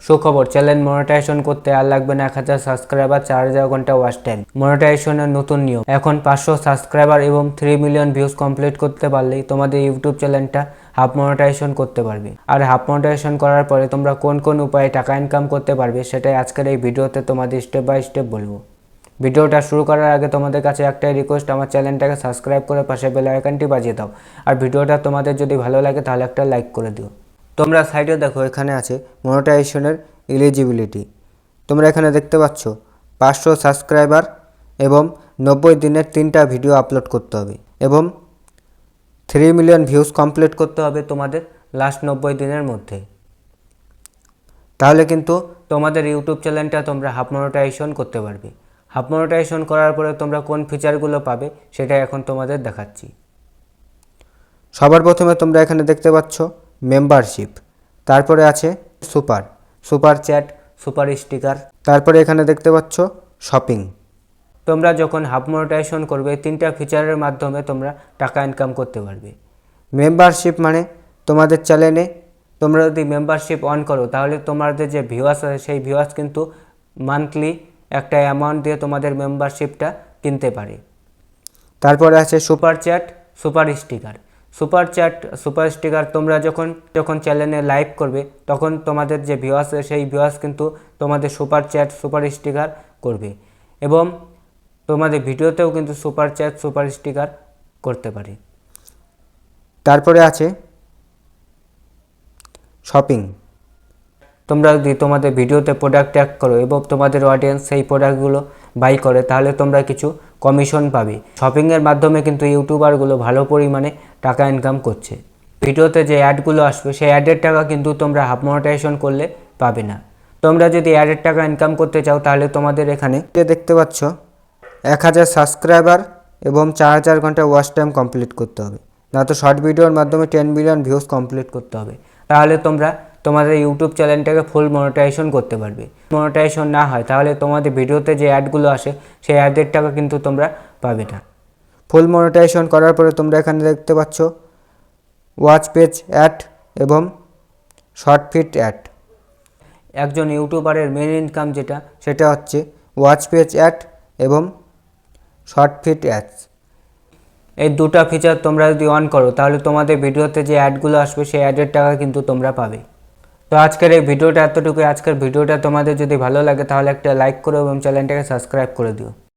সুখবর, channel monetization করতে আর লাগবে না 1000 সাবস্ক্রাইবার, 4000 ঘন্টা ওয়াচ টাইম। মনিটাইজেশনের নতুন নিয়ম, এখন 500 সাবস্ক্রাইবার এবং 3 মিলিয়ন ভিউজ কমপ্লিট করতে পারলেই তোমাদের ইউটিউব চ্যানেলটা হাফ মনিটাইজেশন করতে পারবে। আর হাফ মনিটাইজেশন করার পরে তোমরা কোন কোন উপায়ে টাকা ইনকাম করতে পারবে সেটাই আজকের এই ভিডিওতে তোমাদের স্টেপ বাই স্টেপ বলবো। ভিডিওটা শুরু করার আগে তোমাদের কাছে একটাই রিকোয়েস্ট, আমার চ্যানেলটাকে সাবস্ক্রাইব করে পাশে বেল আইকনটি বাজিয়ে দাও। আর ভিডিওটা তোমাদের যদি ভালো লাগে তাহলে একটা লাইক করে দিও। তোমরা সাইডে দেখো, এখানে আছে মনিটাইজেশনের এলিজিবিলিটি। তোমরা এখানে দেখতে পাচ্ছ 500 সাবস্ক্রাইবার এবং 90 দিনের 3টা ভিডিও আপলোড করতে হবে এবং 3 মিলিয়ন ভিউজ কমপ্লিট করতে হবে তোমাদের লাস্ট 90 দিনের মধ্যে। তাহলে কিন্তু তোমাদের ইউটিউব চ্যানেলটা তোমরা হাফ মনিটাইজেশন করতে পারবে। হাফ মনিটাইজেশন করার পরে তোমরা কোন ফিচারগুলো পাবে সেটা এখন তোমাদের দেখাচ্ছি। সবার প্রথমে তোমরা এখানে দেখতে পাচ্ছ মেম্বারশিপ, তারপরে আছে সুপার চ্যাট, সুপার স্টিকার, তারপরে এখানে দেখতে পাচ্ছ শপিং। তোমরা যখন হাফ মনিটাইজেশন করবে 3টা ফিচারের মাধ্যমে তোমরা টাকা ইনকাম করতে পারবে। মেম্বারশিপ মানে তোমাদের চ্যানেলে তোমরা যদি মেম্বারশিপ অন করো তাহলে তোমাদের যে ভিউয়ার্স আছে সেই ভিউয়ার্স কিন্তু মান্থলি একটা অ্যামাউন্ট দিয়ে তোমাদের মেম্বারশিপটা কিনতে পারে। তারপরে আছে সুপার চ্যাট, সুপার স্টিকার। তোমরা যখন চ্যানেলে লাইভ করবে তখন তোমাদের যে ভিউয়ার্স সেই ভিউয়ার্স কিন্তু তোমাদের সুপার চ্যাট, সুপার স্টিকার করবে এবং তোমাদের ভিডিওতেও কিন্তু সুপার চ্যাট, সুপার স্টিকার করতে পারে। তারপরে আছে শপিং। তোমরা যদি তোমাদের ভিডিওতে প্রোডাক্ট ট্যাগ করো এবং তোমাদের অডিয়েন্স সেই প্রোডাক্টগুলো বাই করে তাহলে তোমরা কিছু কমিশন পাবে। শপিংয়ের মাধ্যমে কিন্তু ইউটিউবারগুলো ভালো পরিমাণে টাকা ইনকাম করছে। ভিডিওতে যে অ্যাডগুলো আসবে সেই অ্যাডের টাকা কিন্তু তোমরা হাফ মনিটাইজেশন করলে পাবে না। তোমরা যদি অ্যাডের টাকা ইনকাম করতে চাও তাহলে তোমাদের এখানে দেখতে পাচ্ছ 1000 সাবস্ক্রাইবার এবং 4000 ঘন্টা ওয়াচ টাইম কমপ্লিট করতে হবে, না তো শর্ট ভিডিওর মাধ্যমে 10 মিলিয়ন ভিউজ কমপ্লিট করতে হবে। তাহলে তোমরা তোমাদের ইউটিউব চ্যানেলটাকে ফুল মনিটাইজেশন করতে পারবে। মনিটাইজেশন না হয় তাহলে তোমাদের ভিডিওতে যে অ্যাডগুলো আসে সেই অ্যাডের টাকা কিন্তু তোমরা পাবে না। ফুল মনিটাইজেশন করার পরে তোমরা এখানে দেখতে পাচ্ছ ওয়াচ পেজ অ্যাড এবং শর্ট ফিট অ্যাড। একজন ইউটিউবারের মেন ইনকাম সেটা হচ্ছে ওয়াচ পেজ অ্যাড এবং শর্ট ফিট অ্যাডস। এই দুটো ফিচার তোমরা যদি অন করো তাহলে তোমাদের ভিডিওতে যে অ্যাডগুলো আসবে সেই অ্যাডের টাকা কিন্তু তোমরা পাবে। তো আজকের এই ভিডিওটা এতটুকুই। আজকের ভিডিওটা তোমাদের যদি ভালো লাগে তাহলে একটা লাইক করো এবং চ্যানেলটাকে সাবস্ক্রাইব করে দিও।